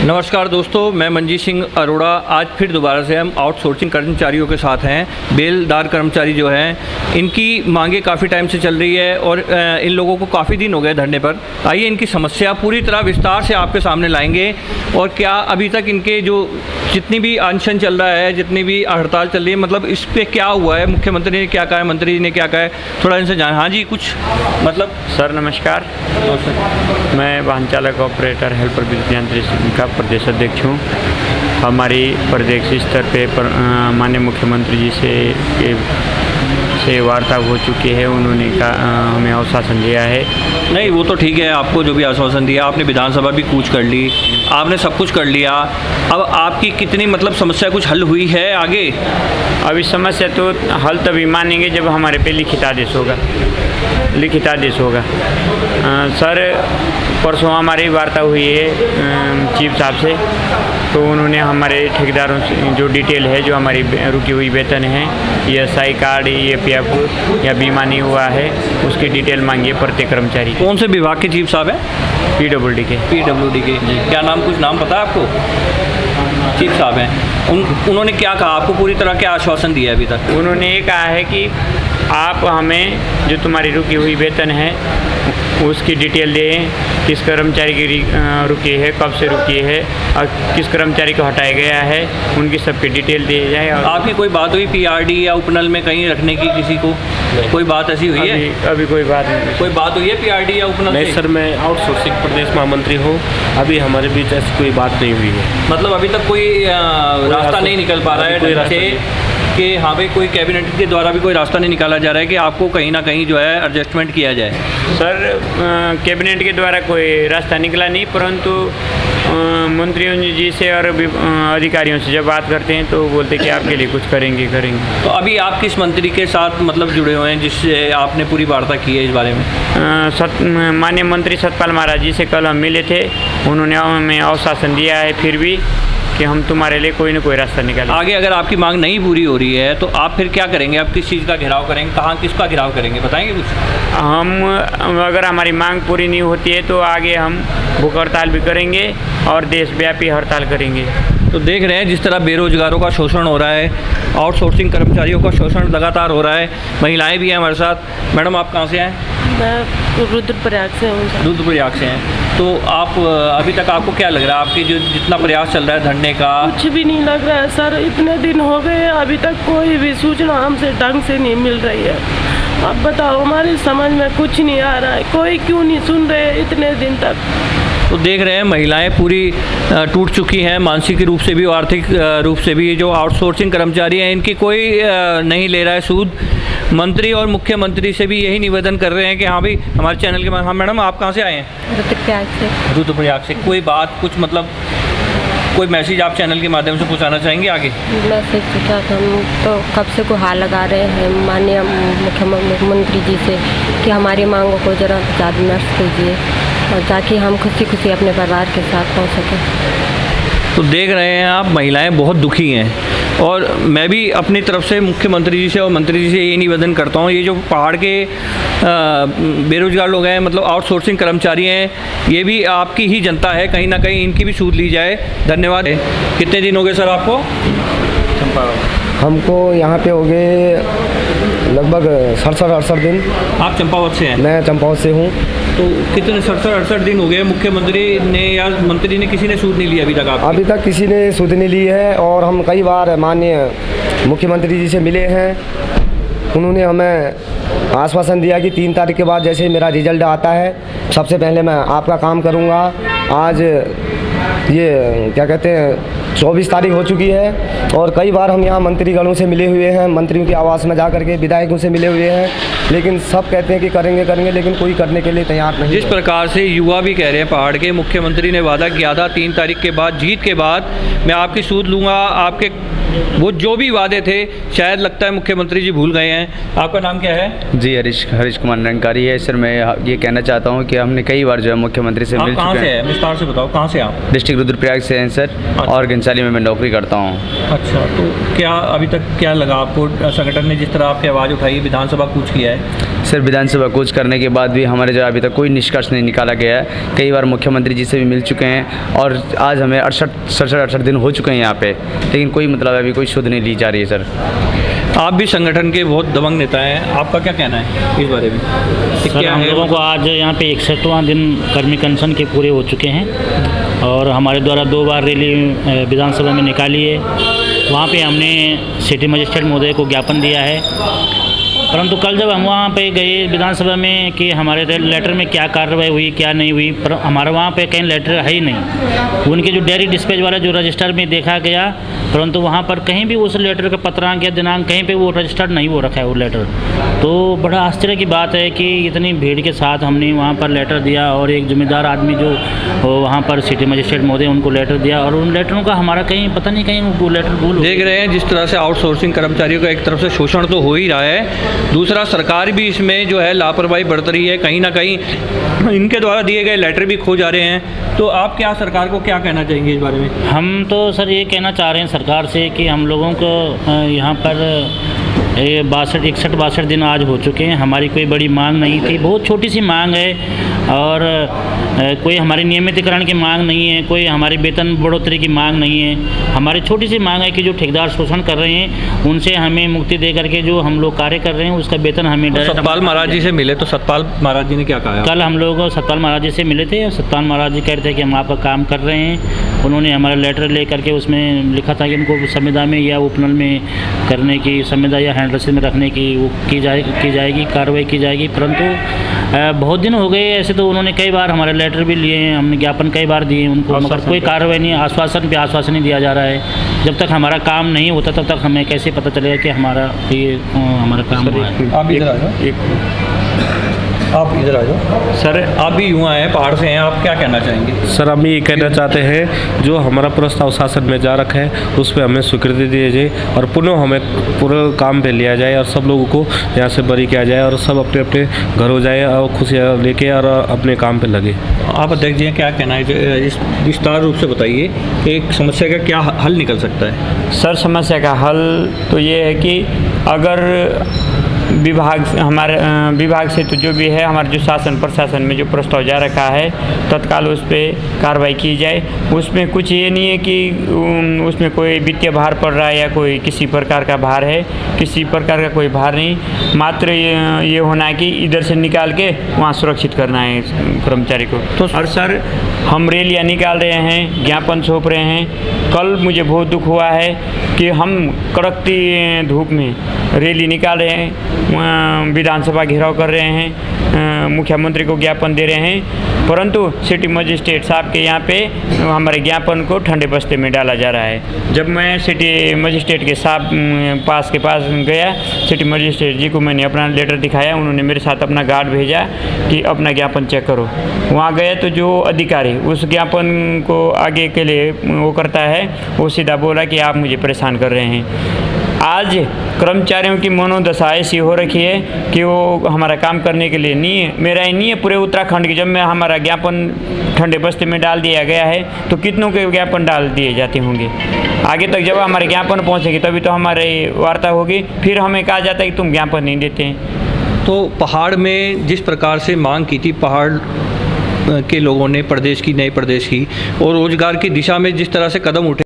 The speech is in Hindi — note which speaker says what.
Speaker 1: नमस्कार दोस्तों, मैं मंजीत सिंह अरोड़ा। आज फिर दोबारा से हम आउटसोर्सिंग कर्मचारियों के साथ हैं। बेलदार कर्मचारी जो हैं, इनकी मांगे काफ़ी टाइम से चल रही है और इन लोगों को काफ़ी दिन हो गए धरने पर। आइए इनकी समस्या पूरी तरह विस्तार से आपके सामने लाएंगे और क्या अभी तक इनके जो जितनी भी अनशन चल रहा है, जितनी भी हड़ताल चल रही है, मतलब इस पर क्या हुआ है, मुख्यमंत्री ने क्या कहा है, मंत्री जी ने क्या कहा है, थोड़ा इनसे जान। हाँ जी, कुछ मतलब।
Speaker 2: सर नमस्कार, मैं वाहन चालक ऑपरेटर हेल्पर विद्युत यांत्रिक का प्रदेश अध्यक्ष हूँ। हमारी प्रदेश स्तर पे माननीय मुख्यमंत्री जी से वार्ता हो चुकी है। उन्होंने हमें आश्वासन दिया है।
Speaker 1: नहीं, वो तो ठीक है, आपको जो भी आश्वासन दिया, आपने विधानसभा भी कूच कर ली, आपने सब कुछ कर लिया। अब आपकी कितनी मतलब समस्या कुछ हल हुई है आगे?
Speaker 2: अभी समस्या तो हल तभी मानेंगे जब हमारे पे लिखित आदेश होगा। सर परसों हमारी वार्ता हुई है चीफ साहब से, तो उन्होंने हमारे ठेकेदारों से जो डिटेल है, जो हमारी रुकी हुई वेतन है, ESI कार्ड, EPF या बीमा नहीं हुआ है, उसकी डिटेल मांगी है प्रत्येक कर्मचारी।
Speaker 1: कौन से विभाग के चीफ साहब हैं?
Speaker 2: PWD के।
Speaker 1: क्या नाम, कुछ नाम पता है आपको? चीफ साहब हैं। उन्होंने क्या कहा आपको, पूरी तरह क्या आश्वासन दिया है अभी तक?
Speaker 2: उन्होंने ये कहा है कि आप हमें जो तुम्हारी रुकी हुई वेतन है उसकी डिटेल दें, किस कर्मचारी की रुकी है, कब से रुकी है और किस कर्मचारी को हटाया गया है, उनकी सबकी डिटेल दी जाए। और
Speaker 1: आपकी कोई बात हुई PRD या उपनल में कहीं रखने की, किसी को कोई बात ऐसी हुई है?
Speaker 2: अभी कोई बात नहीं।
Speaker 1: कोई बात हुई है PRD या उपनल
Speaker 3: नहीं सर, मैं आउटसोर्सिंग प्रदेश महामंत्री हूँ। अभी हमारे बीच ऐसी कोई बात नहीं हुई है।
Speaker 1: मतलब अभी तक कोई रास्ता नहीं निकल पा रहा है कि हाँ भाई, कोई कैबिनेट के द्वारा भी कोई रास्ता नहीं निकाला जा रहा है कि आपको कहीं ना कहीं जो है एडजस्टमेंट किया जाए?
Speaker 2: सर कैबिनेट के द्वारा कोई रास्ता निकला नहीं, परंतु मंत्रियों जी से और अधिकारियों से जब बात करते हैं तो बोलते हैं कि आपके लिए कुछ करेंगे।
Speaker 1: तो अभी आप किस मंत्री के साथ मतलब जुड़े हुए हैं जिससे आपने पूरी वार्ता की है इस बारे में?
Speaker 2: माननीय मंत्री सतपाल महाराज जी से कल हम मिले थे। उन्होंने हमें आश्वासन दिया है फिर भी कि हम तुम्हारे लिए कोई ना कोई रास्ता निकालेंगे।
Speaker 1: आगे अगर आपकी मांग नहीं पूरी हो रही है तो आप फिर क्या करेंगे? आप किस चीज़ का घेराव करेंगे, कहाँ किसका घेराव करेंगे, बताएंगे कुछ?
Speaker 2: हम अगर हमारी मांग पूरी नहीं होती है तो आगे हम भूख हड़ताल भी करेंगे और देशव्यापी हड़ताल करेंगे।
Speaker 1: तो देख रहे हैं जिस तरह बेरोजगारों का शोषण हो रहा है, आउटसोर्सिंग कर्मचारियों का शोषण लगातार हो रहा है। महिलाएं भी हैं हमारे साथ। मैडम, आप कहाँ से आए?
Speaker 4: मैं रुद्रप्रयाग से हूँ।
Speaker 1: रुद्रप्रयाग से हैं। तो आप अभी तक आपको क्या लग रहा है, आपकी जो जितना प्रयास चल रहा है धरने का?
Speaker 4: कुछ भी नहीं लग रहा है सर, इतने दिन हो गए अभी तक कोई भी सूचना हमसे ढंग से नहीं मिल रही है। अब बताओ, हमारी समझ में कुछ नहीं आ रहा है, कोई क्यों नहीं सुन रहे इतने दिन तक।
Speaker 1: तो देख रहे हैं महिलाएं पूरी टूट चुकी हैं, मानसिक रूप से भी और आर्थिक रूप से भी। जो आउटसोर्सिंग कर्मचारी हैं, इनकी कोई नहीं ले रहा है सूद। मंत्री और मुख्यमंत्री से भी यही निवेदन कर रहे हैं कि हाँ भाई, हमारे चैनल के। हाँ मैडम, आप कहाँ से आए हैं? रुद्रप्रयाग से। कोई बात, कुछ मतलब कोई मैसेज आप चैनल के माध्यम से पहुँचाना चाहेंगे आगे?
Speaker 5: मैसेज पूछा था, हम तो कब से गुहार लगा रहे हैं माननीय मुख्यमंत्री जी से कि हमारी मांगों को ज़रा ज़्यादा नर्स कीजिए और ताकि हम खुशी खुशी अपने परिवार के साथ पहुँच सकें।
Speaker 1: तो देख रहे हैं आप, महिलाएं बहुत दुखी हैं और मैं भी अपनी तरफ से मुख्यमंत्री जी से और मंत्री जी से ये निवेदन करता हूँ, ये जो पहाड़ के बेरोजगार लोग हैं, मतलब आउटसोर्सिंग कर्मचारी हैं, ये भी आपकी ही जनता है, कहीं ना कहीं इनकी भी सूद ली जाए। धन्यवाद। कितने दिन हो गए सर आपको?
Speaker 6: हमको यहाँ पे हो गए लगभग 67-68 दिन।
Speaker 1: आप चंपावत से हैं?
Speaker 6: मैं चंपावत से हूँ।
Speaker 1: तो कितने 67-68 दिन हो गए, मुख्यमंत्री ने या मंत्री ने किसी ने सूद नहीं लिया अभी तक? आप
Speaker 6: अभी तक किसी ने सूद नहीं ली है और हम कई बार माननीय मुख्यमंत्री जी से मिले हैं। उन्होंने हमें आश्वासन दिया कि 3 तारीख के बाद जैसे ही मेरा रिजल्ट आता है, सबसे पहले मैं आपका काम करूँगा। आज ये क्या कहते हैं 24 तारीख हो चुकी है और कई बार हम यहाँ मंत्रीगणों से मिले हुए हैं, मंत्रियों के आवास में जा करके विधायकों से मिले हुए हैं, लेकिन सब कहते हैं कि करेंगे, लेकिन कोई करने के लिए तैयार नहीं।
Speaker 1: जिस प्रकार से युवा भी कह रहे हैं पहाड़ के, मुख्यमंत्री ने वादा किया था 3 तारीख के बाद, जीत के बाद मैं आपकी सूद लूँगा, आपके वो जो भी वादे थे, शायद लगता है मुख्यमंत्री जी भूल गए हैं। आपका नाम क्या है?
Speaker 7: जी हरीश कुमार निरंकारी है सर। मैं ये कहना चाहता हूँ कि हमने कई बार जो है मुख्यमंत्री से मिल चुके हैं।
Speaker 1: विस्तार से बताओ, कहाँ से आप?
Speaker 7: डिस्ट्रिक्ट रुद्रप्रयाग से हैं सर।
Speaker 1: अच्छा।
Speaker 7: और घनसाली में मैं नौकरी करता हूँ।
Speaker 1: अच्छा, तो क्या अभी तक क्या लगा आपको, संगठन ने जिस तरह आपकी आवाज़ उठाई, विधानसभा कूच किया है,
Speaker 7: सर विधानसभा कूच करने के बाद भी हमारे जो अभी तक कोई निष्कर्ष नहीं निकाला गया है। कई बार मुख्यमंत्री जी से भी मिल चुके हैं और आज हमें 68 दिन हो चुके हैं यहाँ पे, लेकिन कोई मतलब अभी कोई शुद्ध नहीं ली जा रही है सर।
Speaker 1: आप भी संगठन के बहुत दबंग नेता हैं, आपका क्या कहना है इस बारे में?
Speaker 8: सर हम लोगों को आज यहाँ पे 61वां दिन कर्मी अनशन के पूरे हो चुके हैं और हमारे द्वारा 2 बार रैली विधानसभा में निकाली है। वहाँ पे हमने सिटी मजिस्ट्रेट महोदय को ज्ञापन दिया है, परंतु कल जब हम वहाँ पे गए विधानसभा में कि हमारे लेटर में क्या कार्रवाई हुई क्या नहीं हुई, पर हमारा वहाँ पे कहीं लेटर है ही नहीं। उनके जो डेयरी डिस्पैच वाला जो रजिस्टर में देखा गया, परंतु वहाँ पर कहीं भी उस लेटर का पत्रांक या दिनांक कहीं पे वो रजिस्टर्ड नहीं हो रखा है वो लेटर। तो बड़ा आश्चर्य की बात है कि इतनी भीड़ के साथ हमने वहाँ पर लेटर दिया और एक जिम्मेदार आदमी जो वहाँ पर सिटी मजिस्ट्रेट महोदय उनको लेटर दिया और उन लेटरों का हमारा कहीं पता नहीं कहीं वो लेटर भूल
Speaker 1: देख रहे हैं जिस तरह से आउटसोर्सिंग कर्मचारियों का एक तरफ से शोषण तो हो ही रहा है, दूसरा सरकार भी इसमें जो है लापरवाही बरत रही है। कहीं ना कहीं इनके द्वारा दिए गए लेटर भी खो जा रहे हैं। तो आप क्या सरकार को क्या कहना चाहेंगे इस बारे में?
Speaker 8: हम तो सर ये कहना चाह रहे हैं सरकार से कि हम लोगों को यहाँ पर 61 दिन आज हो चुके हैं। हमारी कोई बड़ी मांग नहीं थी, बहुत छोटी सी मांग है और कोई हमारी नियमितीकरण की मांग नहीं है, कोई हमारी वेतन बढ़ोतरी की मांग नहीं है। हमारी छोटी सी मांग है कि जो ठेकेदार शोषण कर रहे हैं उनसे हमें मुक्ति दे करके जो हम लोग कार्य कर रहे हैं उसका वेतन हमें।
Speaker 1: सतपाल महाराज जी से मिले तो सतपाल महाराज जी ने क्या कहा?
Speaker 8: कल हम लोग सतपाल महाराज जी से मिले थे और सतपाल महाराज जी कह रहे थे कि हम आपका काम कर रहे हैं। उन्होंने हमारा लेटर ले करके उसमें लिखा था कि उनको संविदा में या उपनल में करने की, संविदा या हैंड रसीद में रखने की वो की जाएगी कार्रवाई की जाएगी। परंतु बहुत दिन हो गए ऐसे, तो उन्होंने कई बार हमारे लेटर भी लिए हैं, हमने ज्ञापन कई बार दिए उनको, मगर कोई कार्रवाई नहीं। आश्वासन पे आश्वासन नहीं दिया जा रहा है। जब तक हमारा काम नहीं होता तब तक हमें कैसे पता चलेगा कि हमारा ये हमारा काम हुआ है।
Speaker 1: आप इधर आ जाओ सर, आप भी युवा हैं, पहाड़ से हैं, आप क्या कहना चाहेंगे?
Speaker 3: सर हम ये कहना चाहते हैं जो हमारा प्रस्ताव शासन में जा रखा है उस पर हमें स्वीकृति दी जाए और पुनः हमें पूरे काम पे लिया जाए और सब लोगों को यहाँ से बरी किया जाए और सब अपने अपने घर हो जाए और खुशियाँ लेके और अपने काम पे लगे।
Speaker 1: आप अध्यक्ष जी क्या कहना है, इस विस्तार रूप से बताइए कि एक समस्या का क्या हल निकल सकता है?
Speaker 2: सर समस्या का हल तो ये है कि अगर हमारे विभाग से तो जो भी है हमारे जो शासन प्रशासन में जो प्रस्ताव जा रखा है तत्काल उस पर कार्रवाई की जाए। उसमें कुछ ये नहीं है कि उसमें कोई वित्तीय भार पड़ रहा है या कोई किसी प्रकार का भार है, किसी प्रकार का कोई भार नहीं। मात्र ये होना है कि इधर से निकाल के वहाँ सुरक्षित करना है कर्मचारी को। तो और सर हम रैलियाँ निकाल रहे हैं, ज्ञापन सौंप रहे हैं। कल मुझे बहुत दुख हुआ है कि हम कड़कती धूप में रैली निकाल रहे हैं, विधानसभा घेराव कर रहे हैं, मुख्यमंत्री को ज्ञापन दे रहे हैं, परंतु सिटी मजिस्ट्रेट साहब के यहाँ पे हमारे ज्ञापन को ठंडे बस्ते में डाला जा रहा है। जब मैं सिटी मजिस्ट्रेट के पास गया, सिटी मजिस्ट्रेट जी को मैंने अपना लेटर दिखाया, उन्होंने मेरे साथ अपना गार्ड भेजा कि अपना ज्ञापन चेक करो। वहाँ गए तो जो अधिकारी उस ज्ञापन को आगे के लिए वो करता है, वो सीधा बोला कि आप मुझे परेशान कर रहे हैं। आज कर्मचारियों की मनोदशा ऐसी हो रखी है कि वो हमारा काम करने के लिए नहीं है। मेरा ही नहीं है, पूरे उत्तराखंड की। जब मैं हमारा ज्ञापन ठंडे बस्ते में डाल दिया गया है तो कितनों के ज्ञापन डाल दिए जाते होंगे। आगे तक जब हमारे ज्ञापन पहुंचेगी तभी तो हमारी वार्ता होगी। फिर हमें कहा जाता है कि तुम ज्ञापन नहीं देते हैं।
Speaker 1: तो पहाड़ में जिस प्रकार से मांग की थी पहाड़ के लोगों ने, प्रदेश की, नए प्रदेश की, और रोजगार की दिशा में जिस तरह से कदम उठे